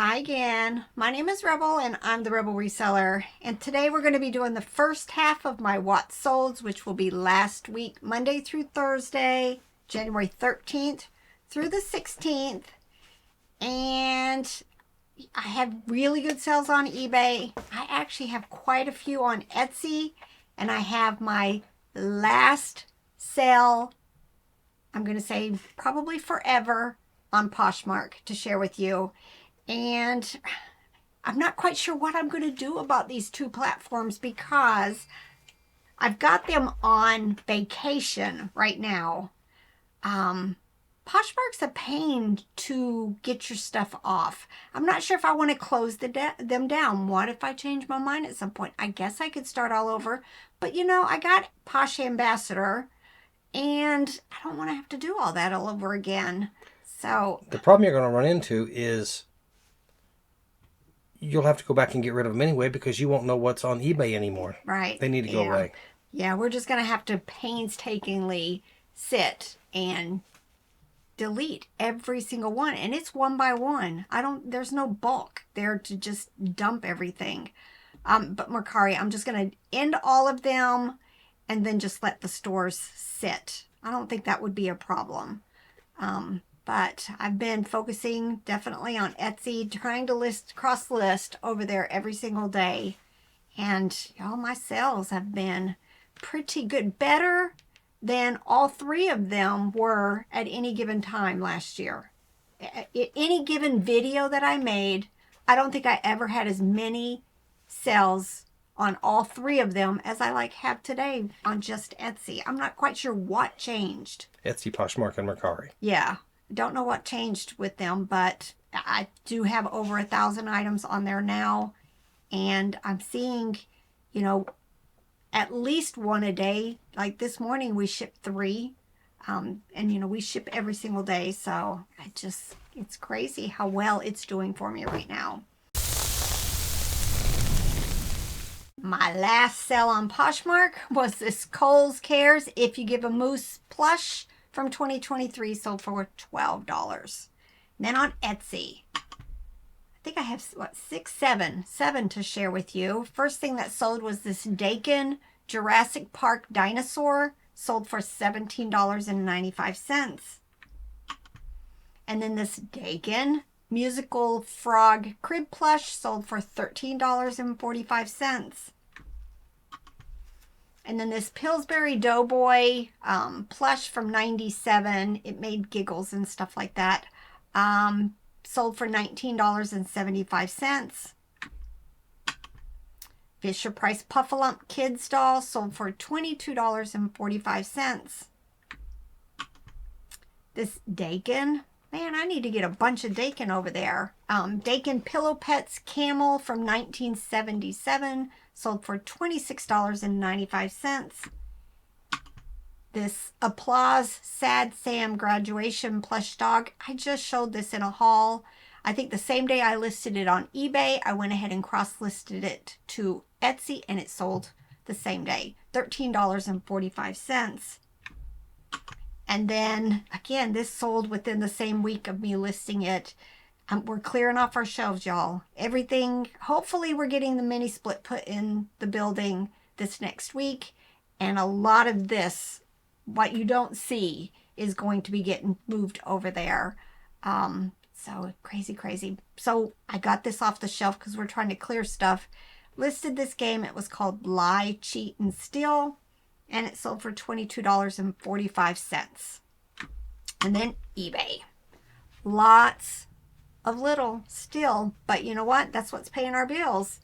Hi again. My name is Rebel and I'm the Rebel Reseller. And today we're going to be doing the first half of my What Solds, which will be last week, Monday through Thursday, January 13th through the 16th. And I have really good sales on eBay. I actually have quite a few on Etsy. And I have my last sale, I'm going to say probably forever, on Poshmark to share with you. And I'm not quite sure what I'm going to do about these two platforms because I've got them on vacation right now. Poshmark's a pain to get your stuff off. I'm not sure if I want to close them down. What if I change my mind at some point? I guess I could start all over. But you know, I got Posh Ambassador and I don't want to have to do all that all over again. So the problem you're going to run into is you'll have to go back and get rid of them anyway because you won't know what's on eBay anymore. Right. They need to go away. Yeah, we're just going to have to painstakingly sit and delete every single one. And it's one by one. There's no bulk there to just dump everything. But Mercari, I'm just going to end all of them and then just let the stores sit. I don't think that would be a problem. But I've been focusing definitely on Etsy, trying to cross list over there every single day. And all my sales have been pretty good. Better than all three of them were at any given time last year. Any given video that I made, I don't think I ever had as many sales on all three of them as I have today on just Etsy. I'm not quite sure what changed. Etsy, Poshmark, and Mercari. Yeah. Don't know what changed with them, but I do have over 1,000 items on there now. And I'm seeing, at least one a day. Like this morning, we shipped 3. And, we ship every single day. So it's crazy how well it's doing for me right now. My last sale on Poshmark was this Kohl's Cares If You Give a Moose plush from 2023, sold for $12. And then on Etsy, I think I have, 7 to share with you. First thing that sold was this Dakin Jurassic Park dinosaur, sold for $17.95. And then this Dakin musical frog crib plush sold for $13.45. And then this Pillsbury Doughboy plush from 97. It made giggles and stuff like that. Sold for $19.75. Fisher Price Puffalump Kids doll sold for $22.45. This Dakin. Man, I need to get a bunch of Dakin over there. Dakin Pillow Pets Camel from 1977. Sold for $26.95. This Applause Sad Sam graduation plush dog. I just showed this in a haul. I think the same day I listed it on eBay, I went ahead and cross-listed it to Etsy, and it sold the same day. $13.45. And then, again, this sold within the same week of me listing it. We're clearing off our shelves, y'all. Everything, hopefully we're getting the mini split put in the building this next week. And a lot of this, what you don't see, is going to be getting moved over there. So crazy. So I got this off the shelf because we're trying to clear stuff. Listed this game. It was called Lie, Cheat, and Steal. And it sold for $22.45. And then eBay. Lots of little still, but you know what? That's what's paying our bills.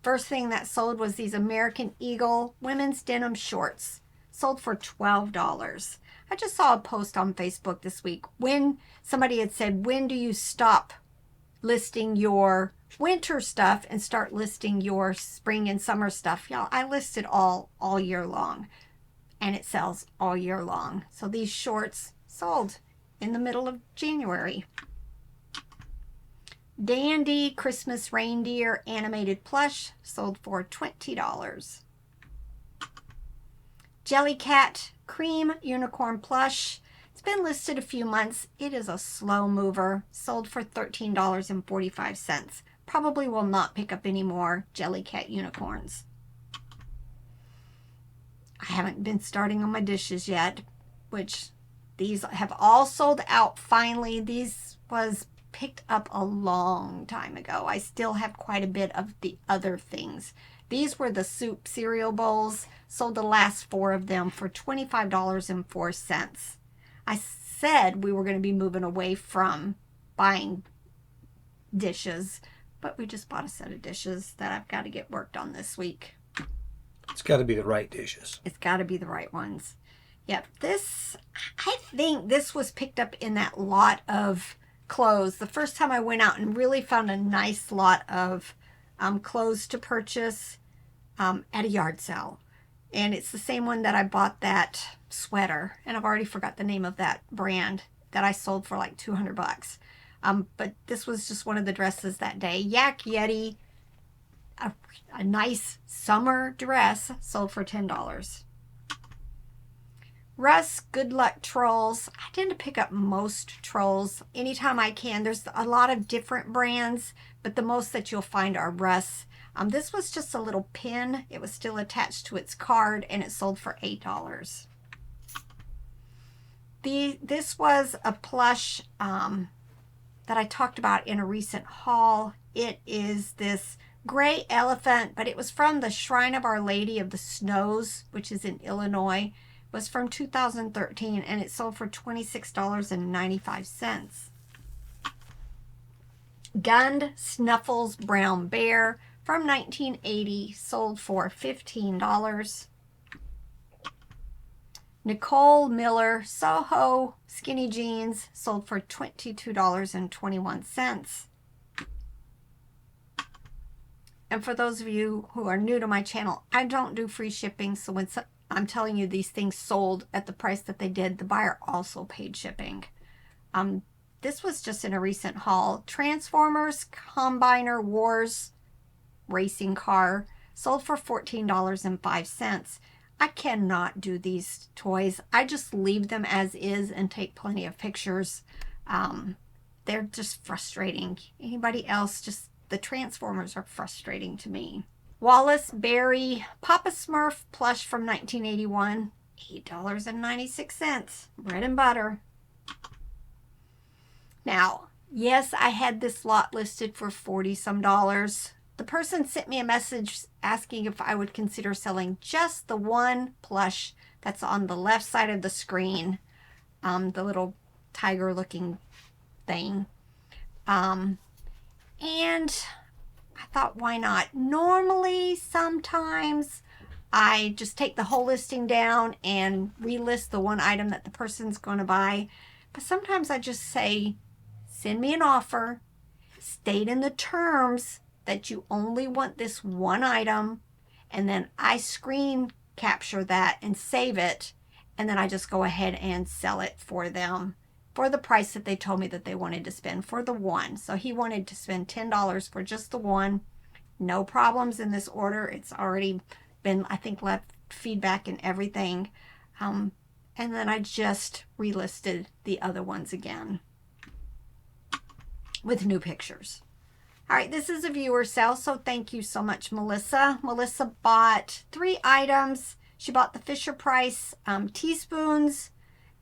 First thing that sold was these American Eagle women's denim shorts. Sold for $12. I just saw a post on Facebook this week when somebody had said, when do you stop listing your winter stuff and start listing your spring and summer stuff? Y'all, I list it all year long, and it sells all year long. So these shorts sold in the middle of January. Dandy Christmas Reindeer animated plush sold for $20. Jellycat Cream Unicorn plush. It's been listed a few months. It is a slow mover. Sold for $13.45. Probably will not pick up any more Jellycat unicorns. I haven't been starting on my dishes yet, which these have all sold out finally. These was picked up a long time ago. I still have quite a bit of the other things. These were the soup cereal bowls. Sold the last 4 of them for $25.04. I said we were going to be moving away from buying dishes, but we just bought a set of dishes that I've got to get worked on this week. It's got to be the right dishes. It's got to be the right ones. Yep, I think this was picked up in that lot of clothes. The first time I went out and really found a nice lot of clothes to purchase at a yard sale. And it's the same one that I bought that sweater. And I've already forgot the name of that brand that I sold for like $200. But this was just one of the dresses that day. Yak Yeti, a nice summer dress, sold for $10. Russ Good Luck Trolls. I tend to pick up most trolls anytime I can. There's a lot of different brands, but the most that you'll find are Russ. This was just a little pin. It was still attached to its card, and it sold for $8. This was a plush that I talked about in a recent haul. It is this gray elephant, but it was from the Shrine of Our Lady of the Snows, which is in Illinois. It was from 2013, and it sold for $26.95. Gund Snuffles Brown Bear from 1980, sold for $15. Nicole Miller Soho Skinny Jeans, sold for $22.21. And for those of you who are new to my channel, I don't do free shipping, so when I'm telling you these things sold at the price that they did, the buyer also paid shipping. This was just in a recent haul. Transformers Combiner Wars racing car, sold for $14.05. I cannot do these toys. I just leave them as is and take plenty of pictures. They're just frustrating. Anybody else, just the Transformers are frustrating to me. Wallace Berry Papa Smurf plush from 1981, $8.96. Bread and butter. Now, yes, I had this lot listed for $40 some. The person sent me a message asking if I would consider selling just the one plush that's on the left side of the screen, the little tiger looking thing. And I thought, why not? Normally, sometimes I just take the whole listing down and relist the one item that the person's going to buy. But sometimes I just say, send me an offer, state in the terms that you only want this one item, and then I screen capture that and save it, and then I just go ahead and sell it for them for the price that they told me that they wanted to spend for the one. So he wanted to spend $10 for just the one. No problems in this order. It's already been, I think, left feedback and everything. And then I just relisted the other ones again with new pictures. All right, this is a viewer sale, so thank you so much, Melissa. Melissa bought 3 items. She bought the Fisher-Price teaspoons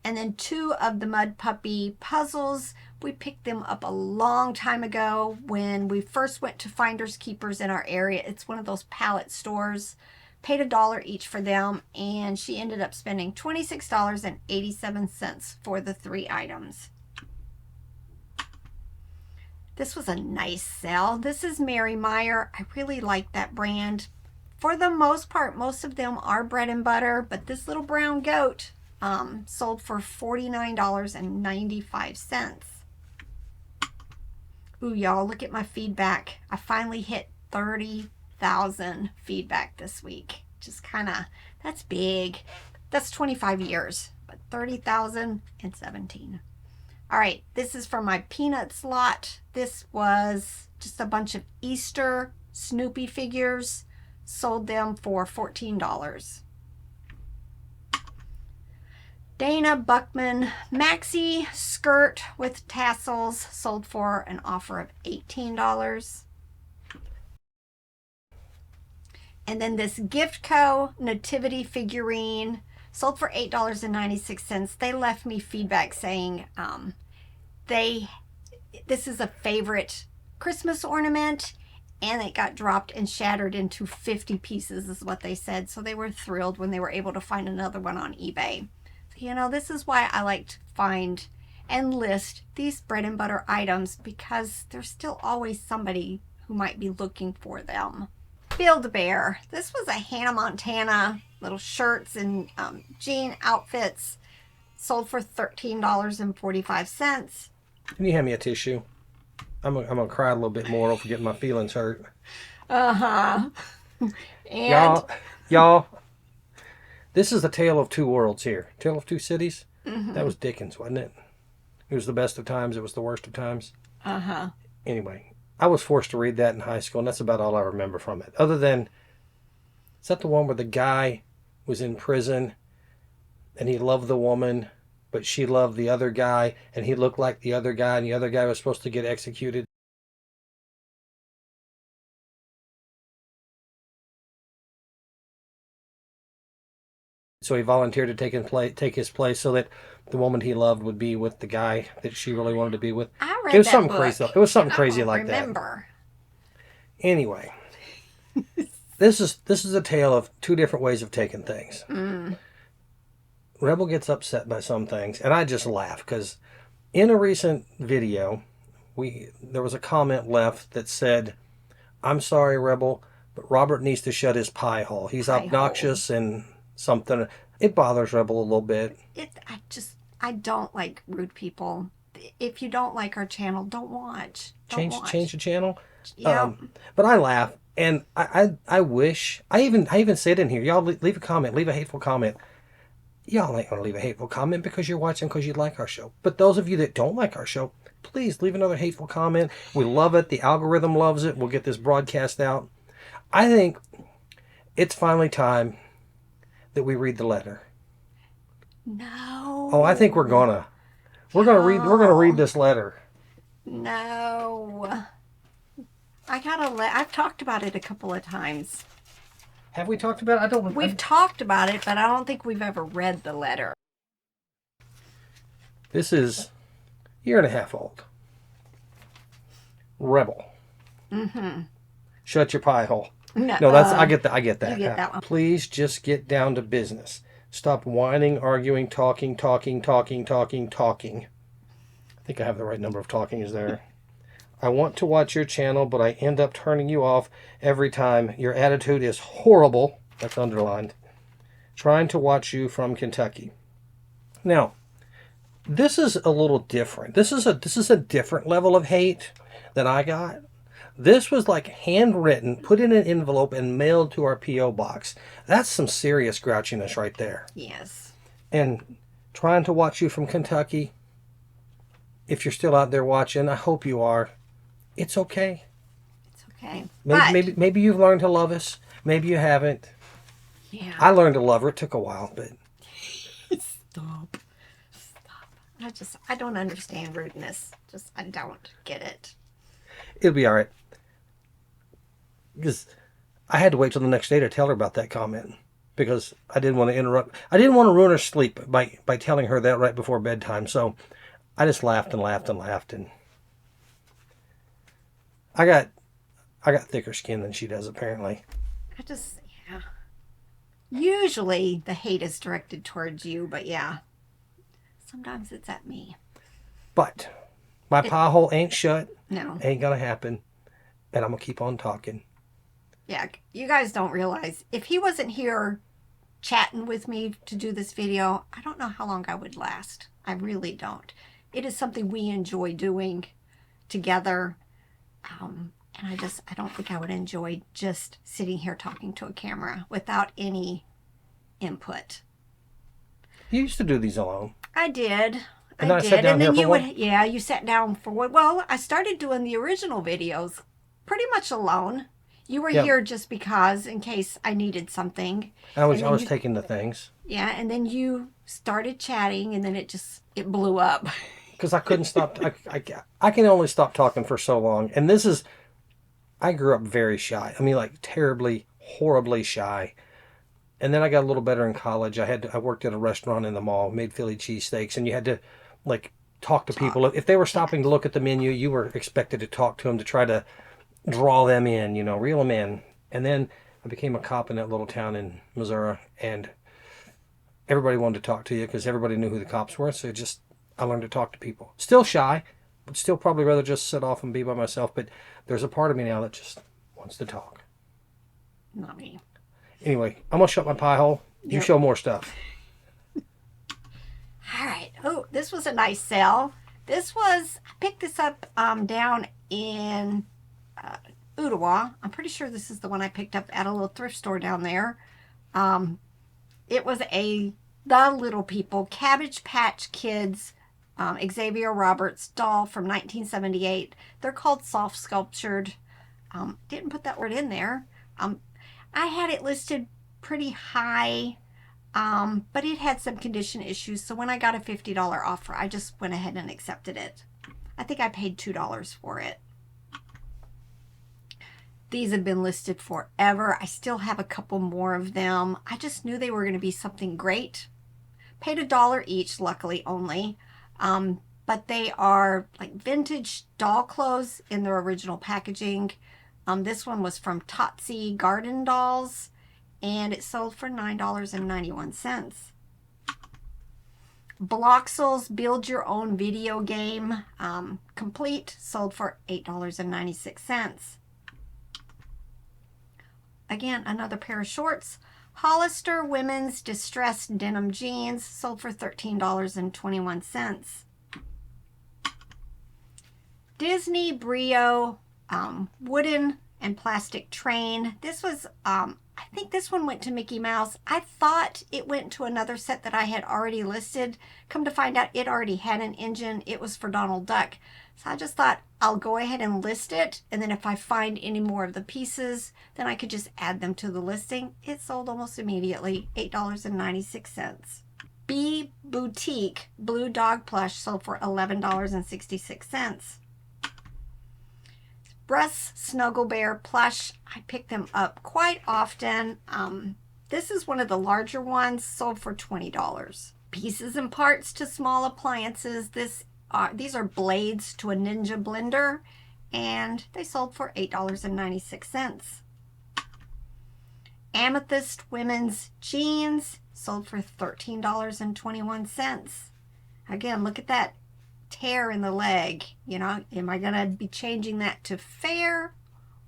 and then 2 of the Mud Puppy puzzles. We picked them up a long time ago when we first went to Finders Keepers in our area. It's one of those pallet stores. Paid $1 each for them, and she ended up spending $26.87 for the 3 items. This was a nice sale. This is Mary Meyer. I really like that brand. For the most part, most of them are bread and butter, but this little brown goat sold for $49.95. Ooh, y'all, look at my feedback. I finally hit 30,000 feedback this week. Just kind of, that's big. That's 25 years, but 30,017. All right, this is from my Peanuts lot. This was just a bunch of Easter Snoopy figures. Sold them for $14. Dana Buckman maxi skirt with tassels sold for an offer of $18. And then this Giftco nativity figurine sold for $8.96. They left me feedback saying this is a favorite Christmas ornament, and it got dropped and shattered into 50 pieces is what they said. So they were thrilled when they were able to find another one on eBay. So, this is why I like to find and list these bread and butter items, because there's still always somebody who might be looking for them. Build-A-Bear. This was a Hannah Montana little shirts and jean outfits sold for $13.45. Can you hand me a tissue? I'm gonna cry a little bit more over getting my feelings hurt. Uh-huh. And y'all, this is the tale of two worlds here. Tale of two cities. Mm-hmm. That was Dickens, wasn't it? It was the best of times. It was the worst of times. Uh-huh. Anyway, I was forced to read that in high school, and that's about all I remember from it. Other than, is that the one where the guy was in prison, and he loved the woman, but she loved the other guy, and he looked like the other guy, and the other guy was supposed to get executed? So he volunteered to take his place so that the woman he loved would be with the guy that she really wanted to be with. I read It was that something book. crazy. It was something crazy I don't like remember. that. Anyway, this is a tale of two different ways of taking things. Mm. Rebel gets upset by some things, and I just laugh because in a recent video, there was a comment left that said, "I'm sorry, Rebel, but Robert needs to shut his pie hole. He's obnoxious and something." It bothers Rebel a little bit. I don't like rude people. If you don't like our channel, don't watch. Change the channel. Yeah. But I laugh, and I wish I even said in here, y'all leave a comment, leave a hateful comment. Y'all ain't gonna leave a hateful comment because you're watching because you like our show. But those of you that don't like our show, please leave another hateful comment. We love it. The algorithm loves it. We'll get this broadcast out. I think it's finally time that we read the letter. No. Oh, I think we're gonna read this letter. No. I've talked about it a couple of times. Have we talked about it? We've talked about it, but I don't think we've ever read the letter. This is a year and a half old. Rebel. Mm-hmm. Shut your pie hole. No, I get that. You get that one. Please just get down to business. Stop whining, arguing, talking. I think I have the right number of talkings there. I want to watch your channel, but I end up turning you off every time. Your attitude is horrible. That's underlined. Trying to watch you from Kentucky. Now, this is a little different. This is a different level of hate than I got. This was like handwritten, put in an envelope, and mailed to our P.O. box. That's some serious grouchiness right there. Yes. And trying to watch you from Kentucky. If you're still out there watching, I hope you are. It's okay. It's okay. Maybe you've learned to love us. Maybe you haven't. Yeah. I learned to love her. It took a while, but Stop. I don't understand rudeness. I don't get it. It'll be all right. Because I had to wait till the next day to tell her about that comment. Because I didn't want to interrupt. I didn't want to ruin her sleep by telling her that right before bedtime. So I just laughed and laughed and laughed. And I got thicker skin than she does, apparently. Yeah. Usually the hate is directed towards you, but yeah. Sometimes it's at me. But my pie hole ain't shut. No. Ain't gonna happen. And I'm gonna keep on talking. Yeah, you guys don't realize, if he wasn't here chatting with me to do this video, I don't know how long I would last. I really don't. It is something we enjoy doing together. And I don't think I would enjoy just sitting here talking to a camera without any input. You used to do these alone. I did. And I sat down here for what? Yeah, you sat down for what? Well, I started doing the original videos pretty much alone. You were Yeah. here just because, in case I needed something. I was And then taking the things Yeah, and then you started chatting, and then it blew up. because I couldn't stop. I can only stop talking for so long. And this is, I grew up very shy. I mean, like terribly, horribly shy. And then I got a little better in college. I worked at a restaurant in the mall, made Philly cheesesteaks, and you had to like talk to people. If they were stopping to look at the menu, you were expected to talk to them to try to draw them in, reel them in. And then I became a cop in that little town in Missouri, and everybody wanted to talk to you because everybody knew who the cops were. So I learned to talk to people. Still shy, but still probably rather just sit off and be by myself. But there's a part of me now that just wants to talk. Not me. Anyway, I'm going to shut my pie hole. You Yep. show more stuff. All right. Oh, this was a nice sale. I picked this up down in Ottawa. I'm pretty sure this is the one I picked up at a little thrift store down there. It was The Little People Cabbage Patch Kids Xavier Roberts doll from 1978. They're called soft sculptured. Didn't put that word in there. I had it listed pretty high, but it had some condition issues. So when I got a $50 offer, I just went ahead and accepted it. I think I paid $2 for it. These have been listed forever. I still have a couple more of them. I just knew they were going to be something great. Paid $1 each, luckily only. But they are like vintage doll clothes in their original packaging. This one was from Totsie Garden Dolls, and it sold for $9.91. Bloxel's Build Your Own Video Game Complete sold for $8.96. Again, another pair of shorts. Hollister Women's Distressed Denim Jeans sold for $13.21. Disney Brio wooden and plastic train. This was, I think this one went to Mickey Mouse. I thought it went to another set that I had already listed. Come to find out, it already had an engine. It was for Donald Duck. So I just thought I'll go ahead and list it. And then if I find any more of the pieces, then I could just add them to the listing. It sold almost immediately, $8.96. Bee Boutique Blue Dog Plush sold for $11.66. Russ Snuggle Bear Plush, I pick them up quite often. This is one of the larger ones, sold for $20. Pieces and parts to small appliances. These are blades to a Ninja blender, and they sold for $8.96. Amethyst Women's Jeans sold for $13.21. Again, look at that tear in the leg. Am I gonna be changing that to fair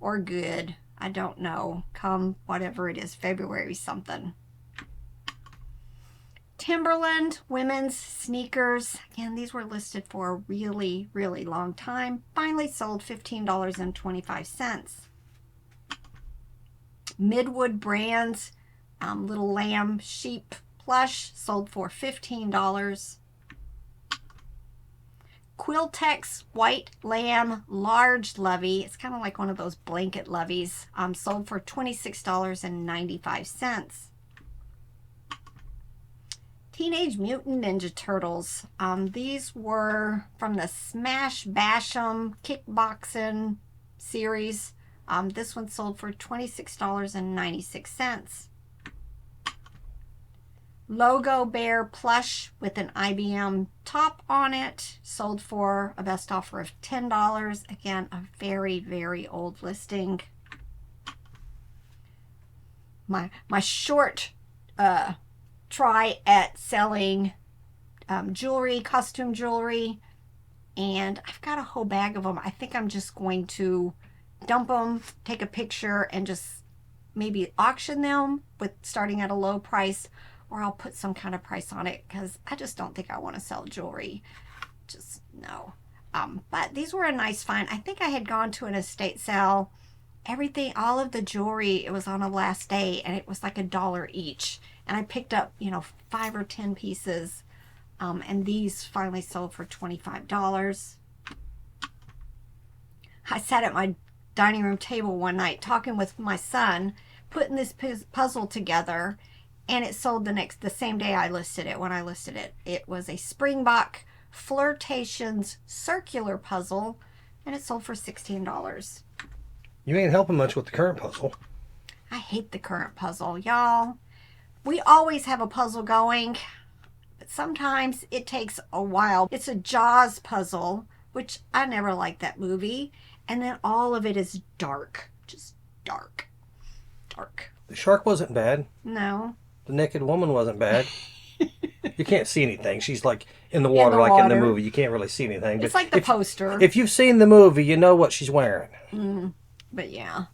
or good? I don't know, come whatever it is, February something. Timberland women's sneakers, again, these were listed for a really, really long time, finally sold $15.25. Midwood Brands little lamb sheep plush sold for $15. Quiltex White Lamb Large Lovey, it's kind of like one of those blanket loveys, sold for $26.95. Teenage Mutant Ninja Turtles. These were from the Smash Bash'em Kickboxing series. This one sold for $26.96. Logo Bear plush with an IBM top on it sold for a best offer of $10. Again, a very, very old listing. My short try at selling jewelry, costume jewelry, and I've got a whole bag of them. I think I'm just going to dump them, take a picture, and just maybe auction them with starting at a low price, or I'll put some kind of price on it because I just don't think I want to sell jewelry. Just no. But these were a nice find. I think I had gone to an estate sale. Everything, all of the jewelry, it was on a last day, and it was like $1 each. And I picked up, 5 or 10 pieces, and these finally sold for $25. I sat at my dining room table one night talking with my son, putting this puzzle together, and it sold the same day I listed it. When I listed it, it was a Springbok Flirtations circular puzzle, and it sold for $16. You ain't helping much with the current puzzle. I hate the current puzzle, y'all. We always have a puzzle going, but sometimes it takes a while. It's a Jaws puzzle, which I never liked that movie. And then all of it is dark. Just dark. Dark. The shark wasn't bad. No. The naked woman wasn't bad. You can't see anything. She's like in the water, In the like in the water. movie. You can't really see anything. It's But like the poster. if you've seen the movie, you know what she's wearing. But yeah,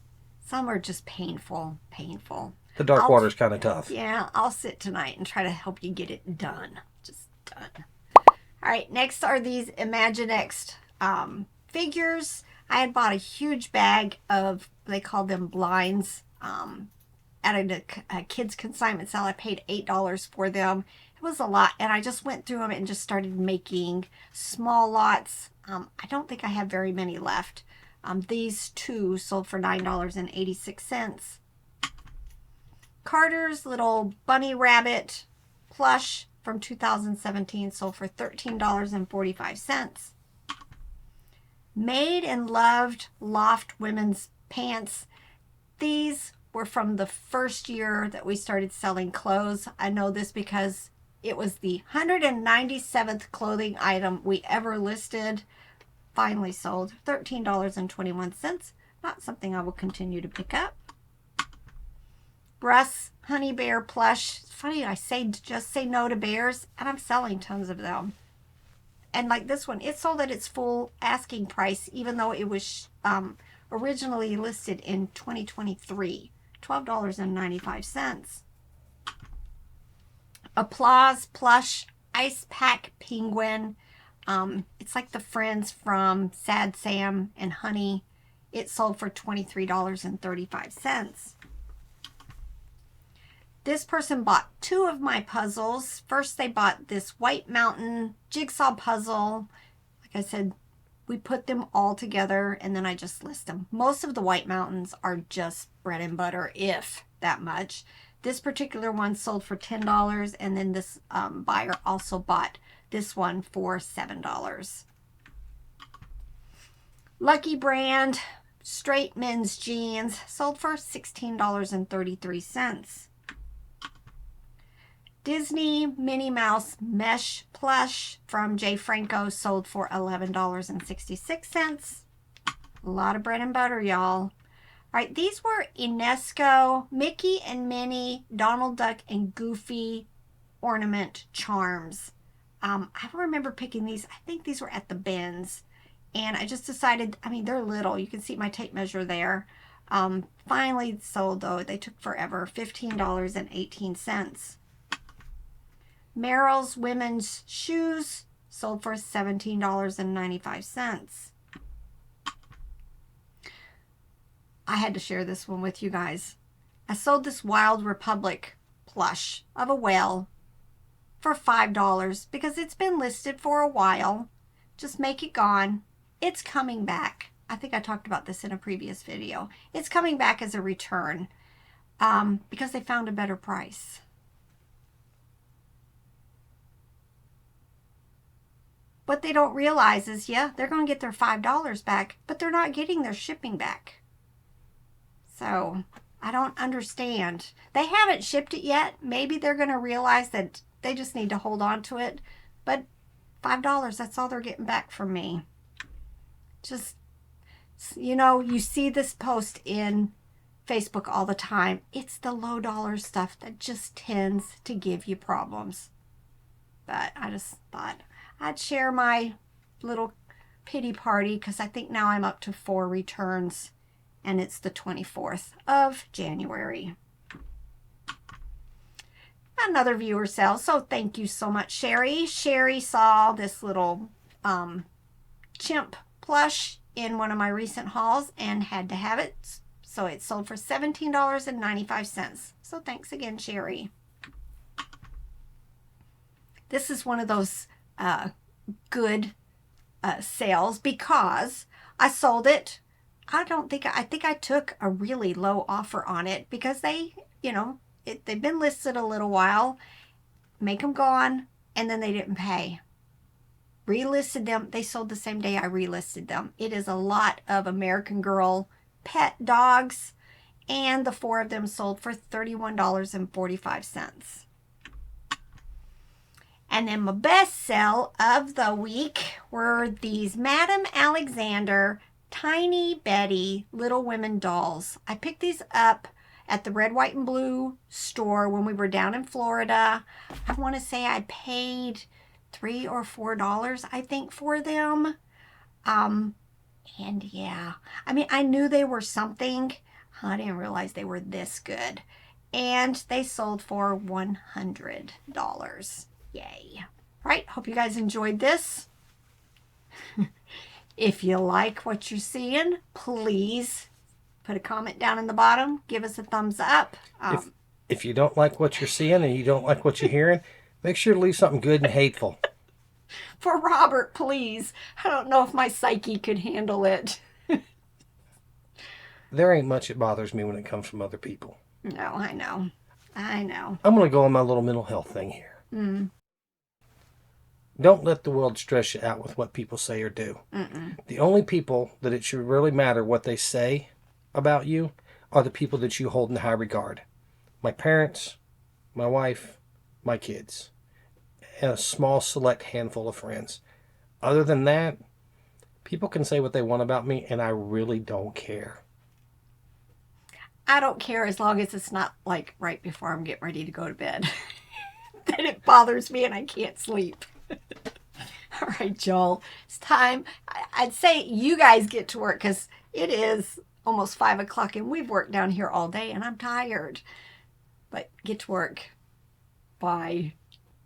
some are just painful. Painful. The dark water's kind of tough. Yeah, I'll sit tonight and try to help you get it done. Just done. All right, next are these Imaginext figures. I had bought a huge bag of, they call them blinds, at a kids consignment sale. I paid $8 for them. It was a lot, and I just went through them and just started making small lots. I don't think I have very many left. These two sold for $9.86. Carter's little bunny rabbit plush from 2017 sold for $13.45. Made and loved Loft women's pants. These were from the first year that we started selling clothes. I know this because it was the 197th clothing item we ever listed. Finally sold $13.21. Not something I will continue to pick up. Russ Honey Bear plush. It's funny, just say no to bears, and I'm selling tons of them. And like this one, it sold at its full asking price, even though it was originally listed in 2023, $12.95. Applause plush ice pack penguin. It's like the friends from Sad Sam and Honey. It sold for $23.35. This person bought two of my puzzles. First, they bought this White Mountain jigsaw puzzle. Like I said, we put them all together, and then I just list them. Most of the White Mountains are just bread and butter, if that much. This particular one sold for $10, and then this buyer also bought this one for $7. Lucky Brand straight men's jeans sold for $16.33. Disney Minnie Mouse mesh plush from Jay Franco sold for $11.66. A lot of bread and butter, y'all. All right, these were UNESCO Mickey and Minnie, Donald Duck, and Goofy ornament charms. I remember picking these. I think these were at the bins. And I just decided, I mean, they're little. You can see my tape measure there. Finally sold, though. They took forever. $15.18. Merrell's women's shoes sold for $17.95. I had to share this one with you guys. I sold this Wild Republic plush of a whale for $5 because it's been listed for a while. Just make it gone. It's coming back. I think I talked about this in a previous video. It's coming back as a return because they found a better price. What they don't realize is, yeah, they're going to get their $5 back, but they're not getting their shipping back. So I don't understand. They haven't shipped it yet. Maybe they're going to realize that they just need to hold on to it. But $5, that's all they're getting back from me. Just, you know, you see this post in Facebook all the time. It's the low dollar stuff that just tends to give you problems. But I just thought I'd share my little pity party because I think now I'm up to 4 returns and it's the 24th of January. Another viewer sale, so thank you so much, Sherry. Sherry saw this little chimp plush in one of my recent hauls and had to have it, so it sold for $17.95. So thanks again, Sherry. This is one of those good sales because I sold it. I think I took a really low offer on it because they, they've been listed a little while, make them gone, and then they didn't pay. Relisted them. They sold the same day I relisted them. It is a lot of American Girl pet dogs, and the 4 of them sold for $31.45. And then my best sell of the week were these Madame Alexander Tiny Betty Little Women dolls. I picked these up at the Red, White, and Blue store when we were down in Florida. I want to say I paid $3 or $4, I think, for them. And yeah, I mean, I knew they were something. I didn't realize they were this good. And they sold for $100. Yay. Right, hope you guys enjoyed this. If you like what you're seeing, please put a comment down in the bottom. Give us a thumbs up. If you don't like what you're seeing and you don't like what you're hearing, make sure to leave something good and hateful. For Robert, please. I don't know if my psyche could handle it. There ain't much that bothers me when it comes from other people. No, I know. I know. I'm going to go on my little mental health thing here. Don't let the world stress you out with what people say or do. The only people that it should really matter what they say about you are the people that you hold in high regard. My parents, my wife, my kids, and a small select handful of friends. Other than that, people can say what they want about me, and I really don't care. I don't care as long as it's not like right before I'm getting ready to go to bed. Then it bothers me and I can't sleep. All right, Joel, it's time. I'd say you guys get to work because it is almost 5 o'clock and we've worked down here all day and I'm tired. But get to work. Bye.